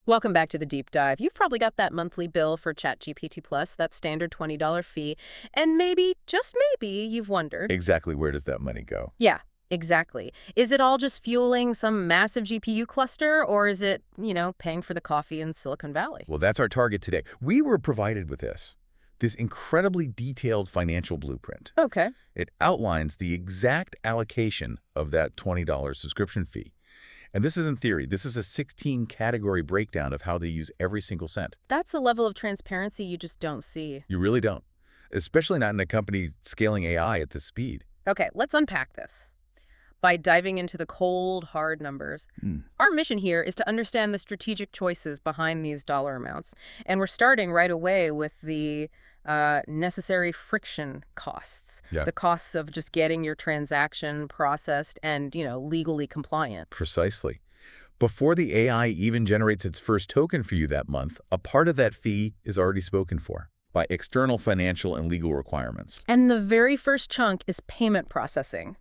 Welcome back to the deep dive. You've probably got that monthly bill for ChatGPT Plus, that standard $20 fee, and maybe, just maybe, you've wondered. Exactly where does that money go? Yeah, exactly. Is it all just fueling some massive GPU cluster, or is it, paying for the coffee in Silicon Valley? Well, that's our target today. We were provided with this incredibly detailed financial blueprint. Okay. It outlines the exact allocation of that $20 subscription fee. And this isn't theory. This is a 16-category breakdown of how they use every single cent. That's a level of transparency you just don't see. You really don't, especially not in a company scaling AI at this speed. Okay, let's unpack this. By diving into the cold, hard numbers, our mission here is to understand the strategic choices behind these dollar amounts. And we're starting right away with the necessary friction costs, the costs of just getting your transaction processed and, legally compliant. Precisely. Before the AI even generates its first token for you that month, a part of that fee is already spoken for by external financial and legal requirements. And the very first chunk is payment processing.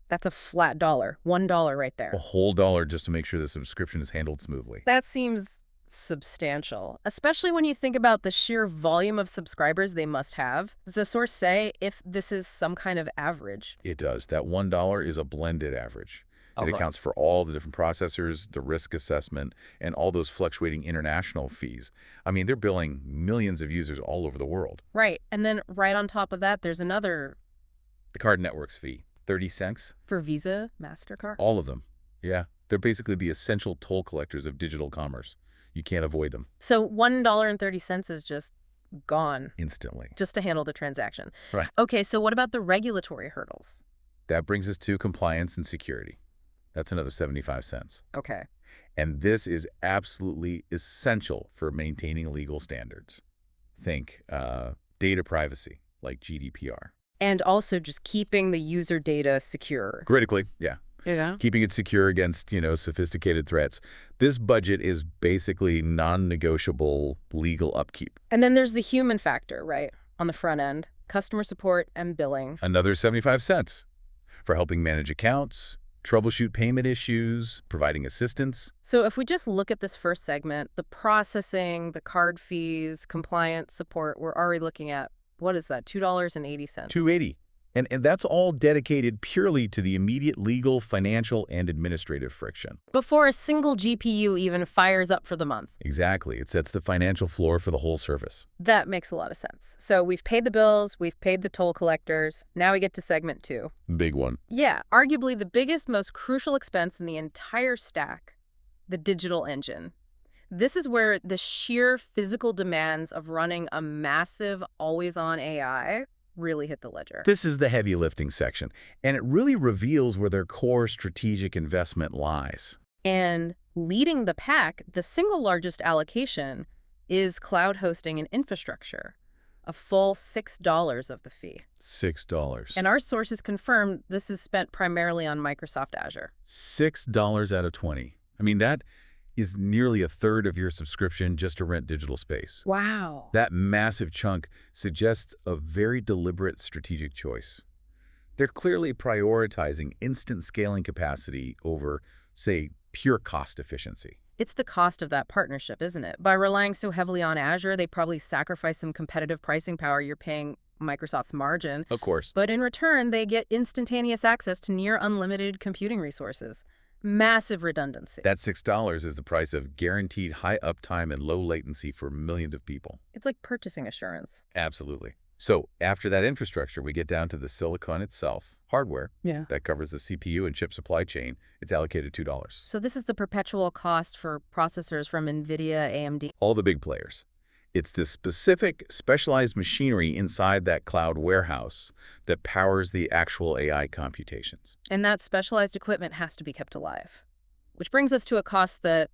That's a flat dollar, $1 right there. A whole dollar just to make sure the subscription is handled smoothly. That seems substantial, especially when you think about the sheer volume of subscribers they must have. Does the source say if this is some kind of average? It does. That $1 is a blended average. It accounts for all the different processors, the risk assessment, and all those fluctuating international fees. I mean, they're billing millions of users all over the world. Right. And then right on top of that, there's another... The card network's fee, 30 cents. For Visa, MasterCard? All of them. Yeah. They're basically the essential toll collectors of digital commerce. You can't avoid them. So $1.30 is just gone. Instantly. Just to handle the transaction. Right. Okay, so what about the regulatory hurdles? That brings us to compliance and security. That's another 75 cents. Okay. And this is absolutely essential for maintaining legal standards. Think data privacy, like GDPR. And also just keeping the user data secure. Critically, yeah. Yeah. Keeping it secure against, sophisticated threats. This budget is basically non-negotiable legal upkeep. And then there's the human factor, right, on the front end. Customer support and billing. Another 75 cents for helping manage accounts, troubleshoot payment issues, providing assistance. So if we just look at this first segment, the processing, the card fees, compliance support, we're already looking at, what is that, $2.80? $2.80. And that's all dedicated purely to the immediate legal, financial, and administrative friction. Before a single GPU even fires up for the month. Exactly. It sets the financial floor for the whole service. That makes a lot of sense. So we've paid the bills, we've paid the toll collectors. Now we get to segment 2. Big one. Yeah, arguably the biggest, most crucial expense in the entire stack, the digital engine. This is where the sheer physical demands of running a massive, always-on AI really hit the ledger. This is the heavy lifting section, and it really reveals where their core strategic investment lies. And leading the pack, the single largest allocation is cloud hosting and infrastructure, a full $6 of the fee. $6. And our sources confirm this is spent primarily on Microsoft Azure. $6 out of 20. I mean, that is nearly a third of your subscription just to rent digital space. Wow. That massive chunk suggests a very deliberate strategic choice. They're clearly prioritizing instant scaling capacity over, say, pure cost efficiency. It's the cost of that partnership, isn't it? By relying so heavily on Azure, they probably sacrifice some competitive pricing power. You're paying Microsoft's margin. Of course. But in return, they get instantaneous access to near unlimited computing resources. Massive redundancy. That $6 is the price of guaranteed high uptime and low latency for millions of people. It's like purchasing assurance. Absolutely. So after that infrastructure, we get down to the silicon itself, hardware. Yeah. That covers the CPU and chip supply chain. It's allocated $2. So this is the perpetual cost for processors from NVIDIA, AMD. All the big players. It's the specific specialized machinery inside that cloud warehouse that powers the actual AI computations. And that specialized equipment has to be kept alive. Which brings us to a cost that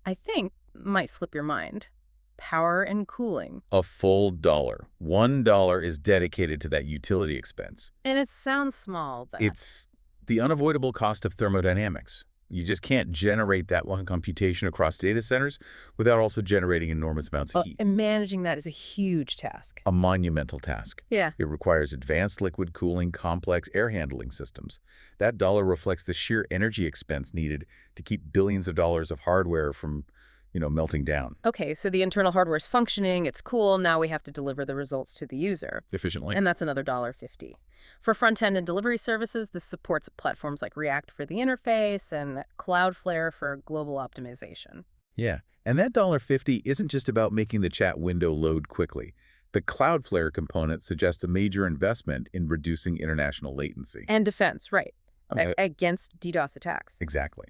I think might slip your mind. Power and cooling. A full dollar. $1 is dedicated to that utility expense. And it sounds small, but... It's the unavoidable cost of thermodynamics. You just can't generate that one computation across data centers without also generating enormous amounts of heat. And managing that is a huge task. A monumental task. Yeah. It requires advanced liquid cooling, complex air handling systems. That dollar reflects the sheer energy expense needed to keep billions of dollars of hardware from, melting down Okay, so the internal hardware is functioning, it's cool, now we have to deliver the results to the user. efficiently. And that's another $1.50. For front-end and delivery services, this supports platforms like React for the interface and Cloudflare for global optimization. Yeah, and that $1.50 isn't just about making the chat window load quickly. The Cloudflare component suggests a major investment in reducing international latency. And defense, right, Okay. against DDoS attacks. Exactly.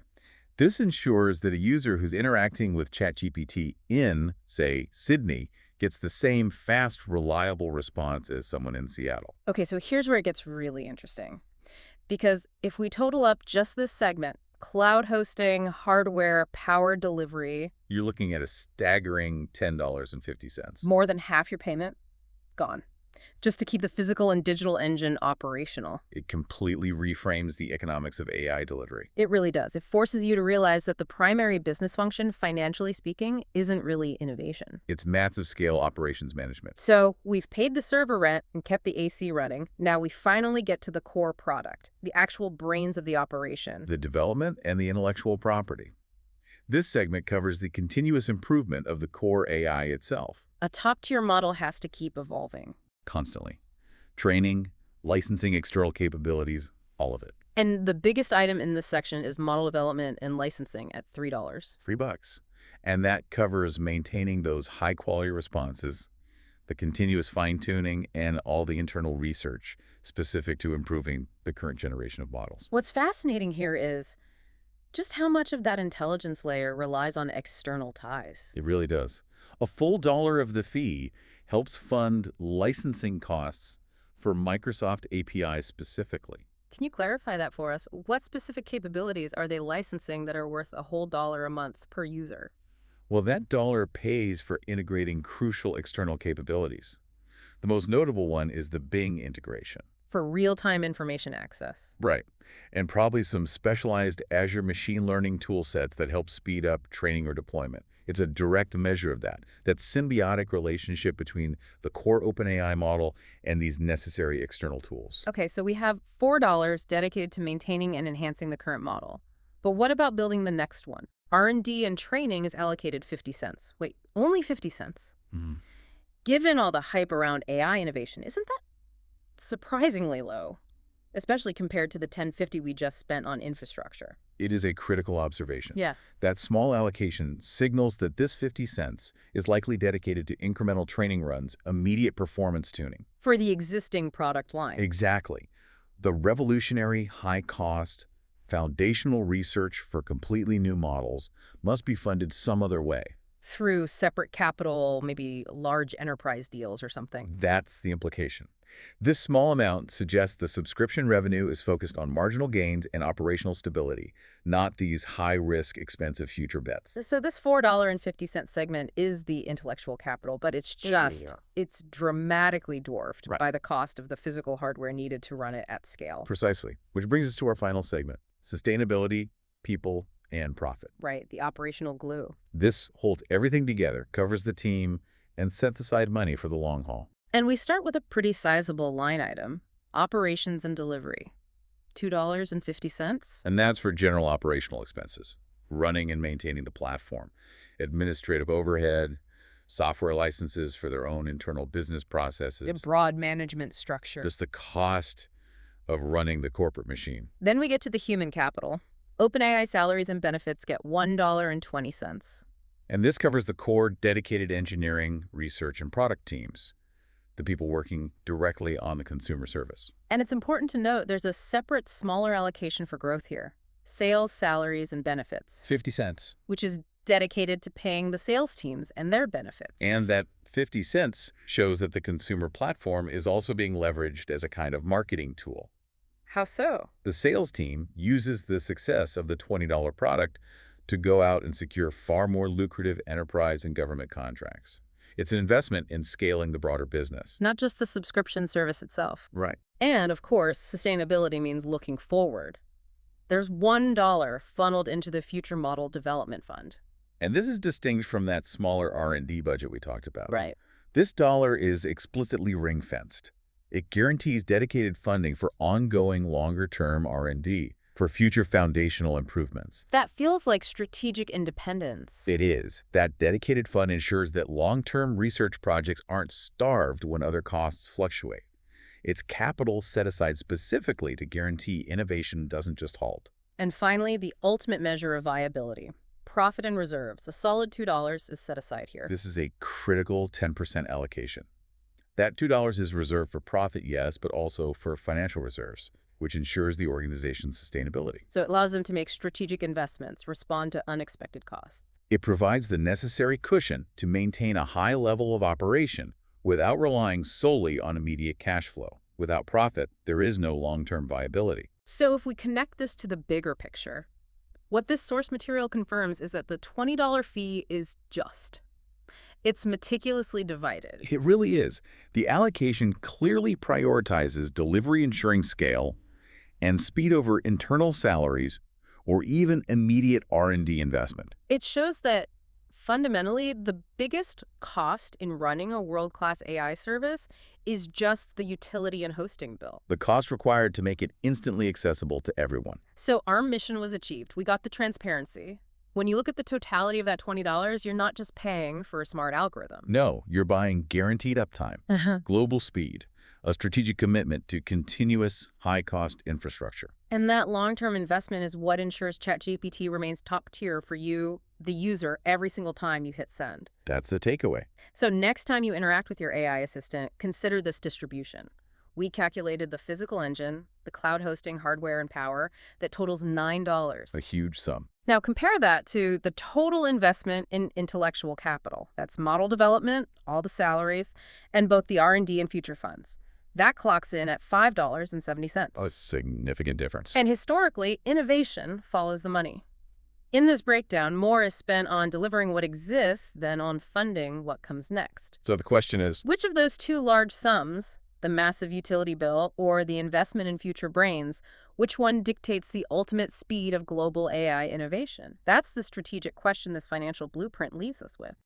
This ensures that a user who's interacting with ChatGPT in, say, Sydney, gets the same fast, reliable response as someone in Seattle. Okay, so here's where it gets really interesting. Because if we total up just this segment, cloud hosting, hardware, power delivery, You're looking at a staggering $10.50. more than half your payment, gone. Just to keep the physical and digital engine operational. It completely reframes the economics of AI delivery. It really does. It forces you to realize that the primary business function, financially speaking, isn't really innovation. It's massive-scale operations management. So we've paid the server rent and kept the AC running. Now we finally get to the core product, the actual brains of the operation. The development and the intellectual property. This segment covers the continuous improvement of the core AI itself. A top-tier model has to keep evolving. Constantly. Training, licensing external capabilities, all of it. And the biggest item in this section is model development and licensing at $3. $3. And that covers maintaining those high-quality responses, the continuous fine-tuning, and all the internal research specific to improving the current generation of models. What's fascinating here is just how much of that intelligence layer relies on external ties. It really does. A full $1 of the fee helps fund licensing costs for Microsoft APIs specifically. Can you clarify that for us? What specific capabilities are they licensing that are worth a whole $1 a month per user? Well, that $1 pays for integrating crucial external capabilities. The most notable one is the Bing integration. For real-time information access. Right. And probably some specialized Azure machine learning tool sets that help speed up training or deployment. It's a direct measure of that symbiotic relationship between the core OpenAI model and these necessary external tools. Okay, so we have $4 dedicated to maintaining and enhancing the current model. But what about building the next one? R&D and training is allocated 50 cents. Wait, only 50 cents? Mm-hmm. Given all the hype around AI innovation, isn't that surprisingly low? Especially compared to the $10.50 we just spent on infrastructure. It is a critical observation. Yeah. That small allocation signals that this 50 cents is likely dedicated to incremental training runs, immediate performance tuning. For the existing product line. Exactly. The revolutionary, high-cost, foundational research for completely new models must be funded some other way. Through separate capital, maybe large enterprise deals or something. That's the implication. This small amount suggests the subscription revenue is focused on marginal gains and operational stability, not these high-risk, expensive future bets. So this $4.50 segment is the intellectual capital, but it's dramatically dwarfed by the cost of the physical hardware needed to run it at scale. Precisely. Which brings us to our final segment, sustainability, people, and profit. Right, the operational glue. This holds everything together, covers the team, and sets aside money for the long haul. And we start with a pretty sizable line item, operations and delivery, $2.50. And that's for general operational expenses, running and maintaining the platform, administrative overhead, software licenses for their own internal business processes. The broad management structure. Just the cost of running the corporate machine. Then we get to the human capital. OpenAI salaries and benefits get $1.20. And this covers the core dedicated engineering, research, and product teams, the people working directly on the consumer service. And it's important to note there's a separate, smaller allocation for growth here. Sales, salaries, and benefits. 50 cents. Which is dedicated to paying the sales teams and their benefits. And that 50 cents shows that the consumer platform is also being leveraged as a kind of marketing tool. How so? The sales team uses the success of the $20 product to go out and secure far more lucrative enterprise and government contracts. It's an investment in scaling the broader business. Not just the subscription service itself. Right. And, of course, sustainability means looking forward. There's $1 funneled into the Future Model Development Fund. And this is distinct from that smaller R&D budget we talked about. Right. This dollar is explicitly ring-fenced. It guarantees dedicated funding for ongoing longer-term R&D, for future foundational improvements. That feels like strategic independence. It is. That dedicated fund ensures that long-term research projects aren't starved when other costs fluctuate. It's capital set aside specifically to guarantee innovation doesn't just halt. And finally, the ultimate measure of viability. Profit and reserves. A solid $2 is set aside here. This is a critical 10% allocation. That $2 is reserved for profit, yes, but also for financial reserves, which ensures the organization's sustainability. So it allows them to make strategic investments, respond to unexpected costs. It provides the necessary cushion to maintain a high level of operation without relying solely on immediate cash flow. Without profit, there is no long-term viability. So if we connect this to the bigger picture, what this source material confirms is that the $20 fee is just. It's meticulously divided. It really is. The allocation clearly prioritizes delivery ensuring scale and speed over internal salaries or even immediate R&D investment. It shows that fundamentally, the biggest cost in running a world-class AI service is just the utility and hosting bill. The cost required to make it instantly accessible to everyone. So our mission was achieved. We got the transparency. When you look at the totality of that $20, you're not just paying for a smart algorithm. No, you're buying guaranteed uptime, global speed, a strategic commitment to continuous high-cost infrastructure. And that long-term investment is what ensures ChatGPT remains top tier for you, the user, every single time you hit send. That's the takeaway. So next time you interact with your AI assistant, consider this distribution. We calculated the physical engine, the cloud hosting hardware and power, that totals $9. A huge sum. Now compare that to the total investment in intellectual capital. That's model development, all the salaries, and both the R&D and future funds. That clocks in at $5.70. A significant difference. And historically, innovation follows the money. In this breakdown, more is spent on delivering what exists than on funding what comes next. So the question is, which of those two large sums, the massive utility bill or the investment in future brains, which one dictates the ultimate speed of global AI innovation? That's the strategic question this financial blueprint leaves us with.